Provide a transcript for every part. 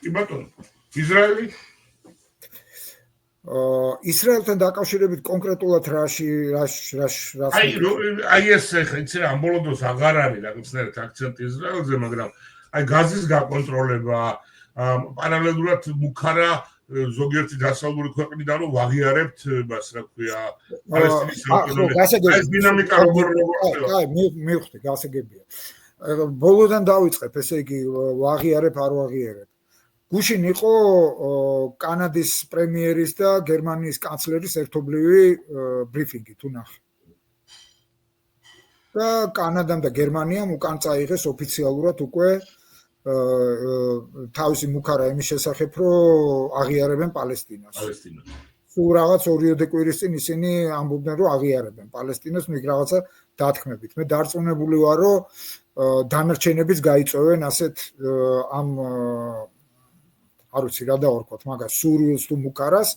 კი ბატონო. ისრაელი? ისრაელთან დაკავშირებით კონკრეტულად რაში აი ეს იცი რა ამბოლოდოს აღარ არის რაღაცნაირად აქცენტი ისრაელზე, მაგრამ აი გაზის გაკონტროლება, პარალელურად მუქარა ზოგიერთი დასავლური ქვეყნიდან რომ ვაღიარებთ მას რა ქვია პალესტინის ავტონომია. ეს დინამიკა როგორ ხდება? აი მივხვდი, გასაგებია. ბოლოდან დავიწყებ, ესე იგი ვაღიარებ, არ ვაღიარებ. გუშინ იყო კანადის პრემიერის და გერმანიის კანცლერის ერთობლივი ბრიფინგი, თუ ნახე. და კანადამ და გერმანიამ უკან წაიღეს ოფიციალურად უკვე თავისი მუქარა იმის შესახებ, რომ აღიარებენ პალესტინას. სულ რაღაც 2 კვირის წინ ისინი ამბობდნენ, რომ აღიარებენ პალესტინას, ნუ იქ რაღაცა დათქმებით. მე დარწმუნებული ვარ, რომ დანარჩენებიც გაიწოვენ ასეთ ამ არ ვიცი რა დავარქვათ, მაგას სურვილს თუ მუქარას.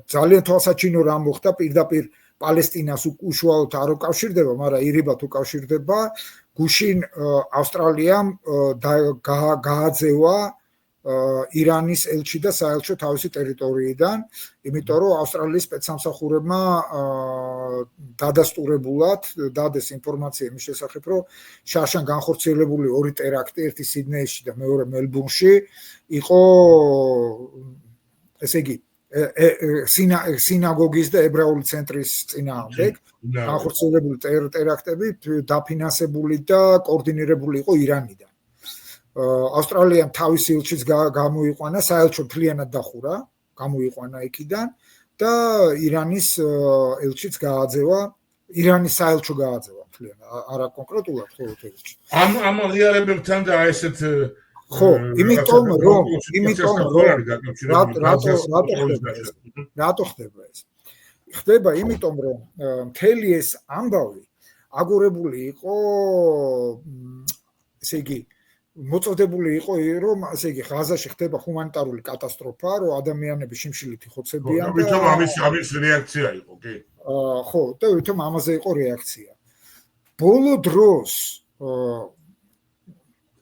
ძალიან თვალსაჩინო რამ მოხდა, პირდაპირ პალესტინას უშუალოდ არ უკავშირდება, მაგრამ ირიბად უკავშირდება. გუშინ ავსტრალიამ გააძევა ირანის ელჩი და საელჩო თავისი ტერიტორიიდან, იმიტომ რომ ავსტრალიის სპეცსამსახურებმა დადასტურებულად დადეს ინფორმაცია იმის შესახებ, რომ შარშან განხორციელებული 2 ტერაქტი, ერთი სიდნეიში და მეორე მელბურნში იყო, ესე იგი, სინაგოგის და ებრაული ცენტრის წინააღმდეგ განხორციელებული ტერაქტები დაფინანსებული და კოორდინირებული იყო ირანიდან. ავსტრალიამ თავისი ელჩიც გამოიყვანა, საელჩო მთლიანად დახურა, გამოიყვანა იქიდან და ირანის ელჩიც გააძევა, ირანის საელჩო გააძევა მთლიანად, არა კონკრეტულად მხოლოდ ელჩი. ამ აღიარებებთან და ესეთ ხო, იმიტომ რომ რატო ხდება ეს? ხდება იმიტომ რომ მთელი ეს ამბავი აგორებული იყო, ესე იგი მოწოდებული იყო, რომ ასე იგი ღაზაში ხდება ჰუმანიტარული კატასტროფა, რომ ადამიანები შიმშილით იხოცებიან და ვითომ ამის რეაქცია იყო, კი? ხო, და ვითომ ამაზე იყო რეაქცია. ბოლო დროს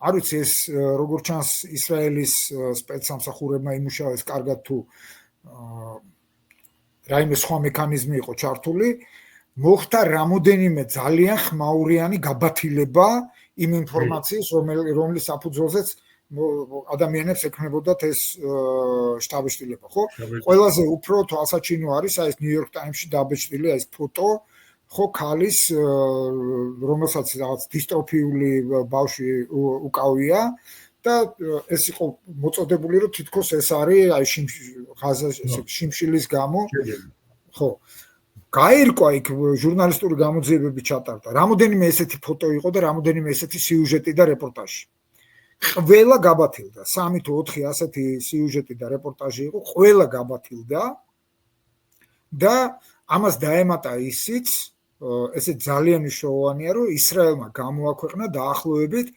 არ ვიცი ეს როგორ ჩანს ისრაელის სპეცსამსახურებმა იმუშავეს კარგად თუ რაიმე სხვა მექანიზმი იყო ჩართული, მოხდა რამოდენიმე ძალიან ხმაურიანი გაბათილება იმ ინფორმაციის, რომლის საფუძველზეც ადამიანებს ექნებოდათ ეს შთაბეჭდილება, ხო? ყველაზე უფრო თვალსაჩინო არის ეს New York Times-ში დაბეჭდილი ეს ფოტო, ხო, ქალის, რომელსაც რაღაც დისტროფიული ბავშვი უკავია და ეს იყო მოწოდებული, რომ თითქოს ეს არის აი შიმშილის გამო, ხო. გაირკვა იქ ჟურნალისტური გამოძიებები ჩატარდა. რამოდენიმე ესეთი ფოტო იყო და რამოდენიმე ესეთი სიუჟეტი და რეპორტაჟი. ყველა გაბათილდა, 3 თუ 4 ასეთი სიუჟეტი და რეპორტაჟი იყო, ყველა გაბათილდა და ამას დაემატა ისიც, ესე ძალიან მნიშვნელოვანია, რომ ისრაელმა გამოაქვეყნა დაახლოებით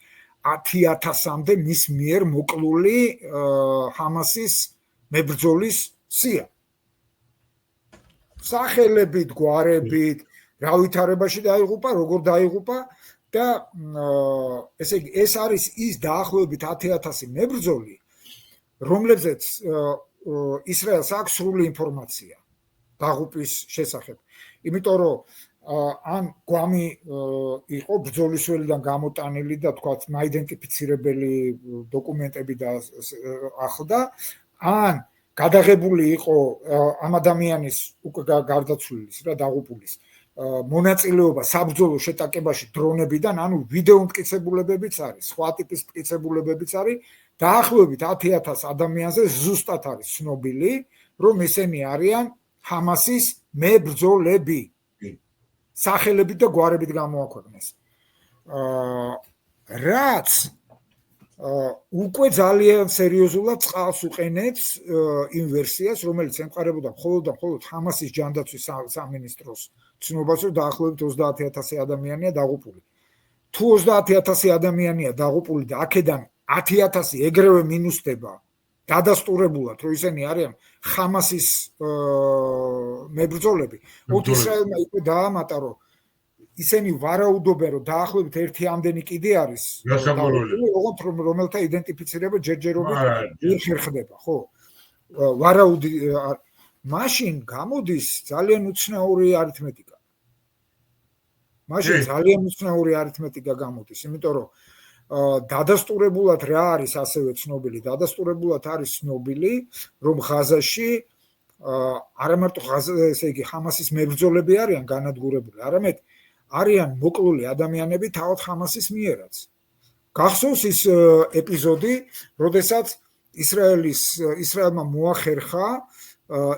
10,000-მდე მის მიერ მოკლული ჰამასის მებრძოლის სია. სახელებით, გვარებით, რა ვითარებაში დაიღუპა, როგორ დაიღუპა და ესე იგი ეს არის ის დაახლოებით 10,000 მებრძოლი, რომლებზეც ისრაელს აქვს სრული ინფორმაცია დაღუპვის შესახებ. იმიტომ რომ ან გვამი იყო ბრძოლისველიდან გამოტანილი და თქვათ მაიდენტიფიცირებელი დოკუმენტები და ახლდა, ან გადაღებული იყო ამ ადამიანის უკვე გარდაცვლილის რა დაღუპულის მონაწილეობა საბრძოლო შეტაკებაში დრონებიდან, ანუ ვიდეო მტკიცებულებებიც არის, სხვა ტიპის მტკიცებულებებიც არის, დაახლოებით 10,000 ადამიანზე ზუსტად არის ცნობილი, რომ ესენი არიან ჰამასის მებრძოლები. სახელებით და გვარებით გამოაქვეყნეს. რაც უკვე ძალიან სერიოზულად წყალს უყენებს იმ ვერსიას, რომელიც ემყარებოდა მხოლოდ ჰამასის ჯანდაცვის სამინისტროს ცნობას, რომ დაახლოებით 30,000 ადამიანია დაღუპული. თუ 30,000 ადამიანია დაღუპული და აქედან 10,000 ეგრევე მინუსდება დადასტურებულად, რომ ისინი არიან ჰამასის მებრძოლები, ისრაელმა უკვე დაამატა, რომ ისინი ვარაუდობენ, რომ დაახლოებით ერთი ამდენი კიდე არის, ოღონდ რომელთა იდენტიფიცირება ჯერჯერობით ვერ ხერხდება, ხო? ვარაუდი მაშინ გამოდის ძალიან უცნაური არითმეტიკა. გამოდის, იმიტომ რომ დადასტურებულად რა არის ასევე ცნობილი, დადასტურებულად არის ცნობილი, რომ ღაზაში არა მარტო ესე იგი ჰამასის მებრძოლები არიან განადგურებული, არამედ არიან მოკლული ადამიანები თავად ჰამასის მიერაც. გახსოვს ის ეპიზოდი, როდესაც ისრაელმა მოახერხა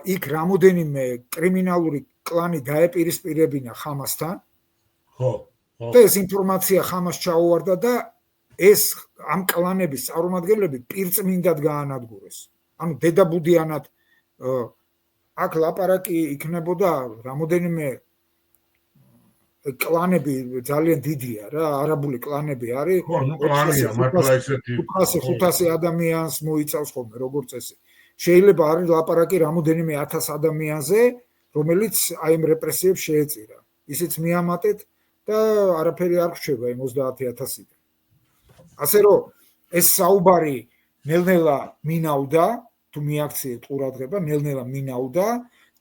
იქ რამოდენიმე კრიმინალური კლანი დაეპირისპირებინა ჰამასთან. ხო. და ეს ინფორმაცია ჰამას ჩაუვარდა და ეს ამ კლანების წარმომადგენლები პირწმინდად გაანადგურეს. ანუ დედაბუდიანად აქ ლაპარაკი იქნებოდა რამოდენიმე კლანები ძალიან დიდია რა, არაბული კლანები არის. ხო, ნუ კლანია, მართლა ესეთი 500 ადამიანს მოიცავს ხოლმე როგორც ესე. შეიძლება არის ლაპარაკი რამოდენიმე 1000 ადამიანზე, რომელიც აი ამ რეპრესიებს შეეწირა. ისიც მიამატეთ და არაფერი არ რჩება იმ 30,000-დან. ასე რომ ეს საუბარი ნელ-ნელა მინავდა, თუ მიაქციეთ ყურადღება, ნელ-ნელა მინავდა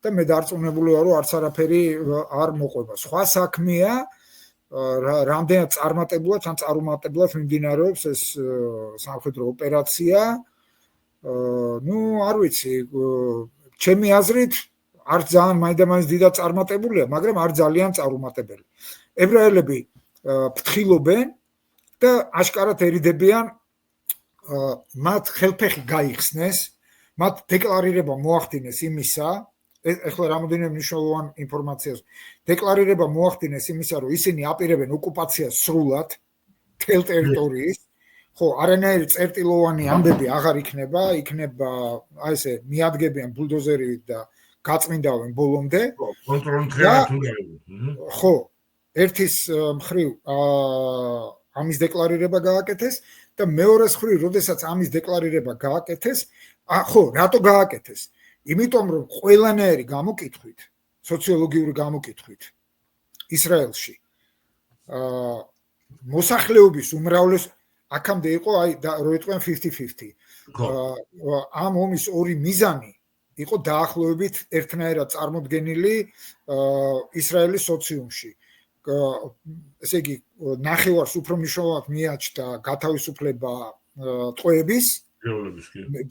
და მე დარწმუნებული ვარ, რომ არც არაფერი არ მოყვება. სხვა საქმეა, რამდენად წარმატებულად ან წარუმატებლად მიმდინარეობს ეს სამხედრო ოპერაცია. ნუ არ ვიცი, ჩემი აზრით არ ძალიან მაინდა-მაინც დიდად წარმატებულია, მაგრამ არ ძალიან წარუმატებელი. ებრაელები ფრთხილობენ და აშკარად ერიდებიან მათ ხელფეხი გაიხსნეს, მათ დეკლარირება მოახდინეს იმისა, ეხლა რამოდენიმე მნიშვნელოვან ინფორმაციას, დეკლარირება მოახდინეს იმისა, რომ ისინი აპირებენ ოკუპაციას სრულად მთელ ტერიტორიის, ხო, არანაირი წერტილოვანი ამბები აღარ იქნება, იქნება აი ესე მიადგებიან ბულდოზერით და გაწმინდავენ ბოლომდე. კონტროლი მთლიანად უნდა. ხო, ერთის მხრივ ამის დეკლარირება გააკეთეს და მეორეს მხრივ, როდესაც ამის დეკლარირება გააკეთეს, ხო, რატო გააკეთეს? იმიტომ რომ ყველანაირი გამოკითხვით, სოციოლოგიური გამოკითხვით ისრაელში მოსახლეობის უმრავლეს აქამდე იყო აი რო იტყვიან 50-50. ამ ომის ორი მიზანი იყო დაახლოებით ერთნაირად წარმოდგენილი ისრაელის სოციუმში. ესე იგი, ნახევარს უფრო მნიშვნელოვნად მიაჩნდა გათავისუფლება ტყვეების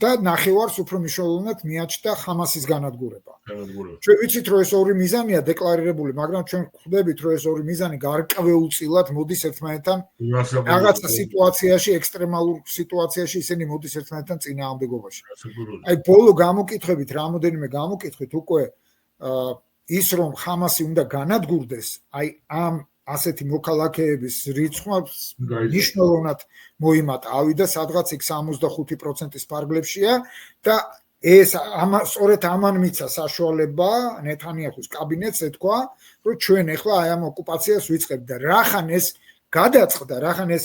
და ნახევარს უფრო მნიშვნელოვნად მიაჩნდა ჰამასის განადგურება. ჩვენ ვიცით, რომ ეს ორი მიზანია დეკლარირებული, მაგრამ ჩვენ ხვდებით, რომ ეს ორი მიზანი გარკვეულწილად მოდის ერთმანეთთან რაღაცა სიტუაციაში, ექსტრემალურ სიტუაციაში ისინი მოდის ერთმანეთთან წინააღმდეგობაში. აი ბოლო გამოკითხვებით, რამოდენიმე გამოკითხვით უკვე ის რომ ჰამასი უნდა განადგურდეს, აი ამ ასეთი მოქალაქეების რიცხვმა მნიშვნელოვნად მოიმატა, ავიდა სადღაც 65%-ის ფარგლებშია და ეს სწორედ ამან მიცა საშუალება ნეთანიაჰუს კაბინეტს ეთქვა, რომ ჩვენ ახლა აი ამ ოკუპაციას ვიწყებთ და რახან ეს გადაწყდა, რახან ეს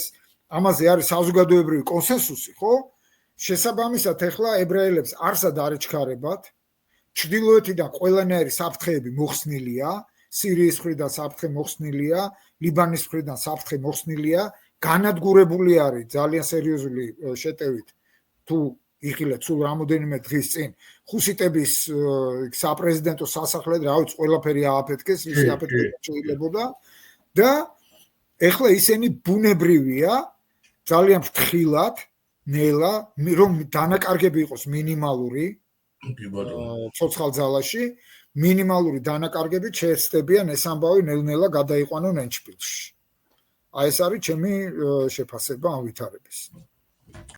ამაზე არის საზოგადოებრივი კონსენსუსი, ხო? შესაბამისად ახლა ებრაელებს არსად არ ეჩქარებათ. ჩრდილოეთიდან ყველანაირი საფრთხეები მოხსნილია, სირიის მხრიდან საფრთხე მოხსნილია, ლიბანის მხრიდან საფრთხე მოხსნილია, განადგურებული არის ძალიან სერიოზული შეტევით თუ იხილეთ სულ რამოდენიმე დღის წინ ხუსიტების საპრეზიდენტო სასახლე, რა ვიცი, ყველაფერი ააფეთქეს, ისი აფეთქება შეიძლებოდა და ეხლა ისინი ბუნებრივია ძალიან ფრთხილად, ნელა, რომ დანაკარგები იყოს მინიმალური ცოცხალ ძალაში, მინიმალური დანაკარგებით შეეცდებიან ეს ამბავი ნელ-ნელა გადაიყვანონ ენჩპილში. აი ეს არის ჩემი შეფასება ამ ვითარების.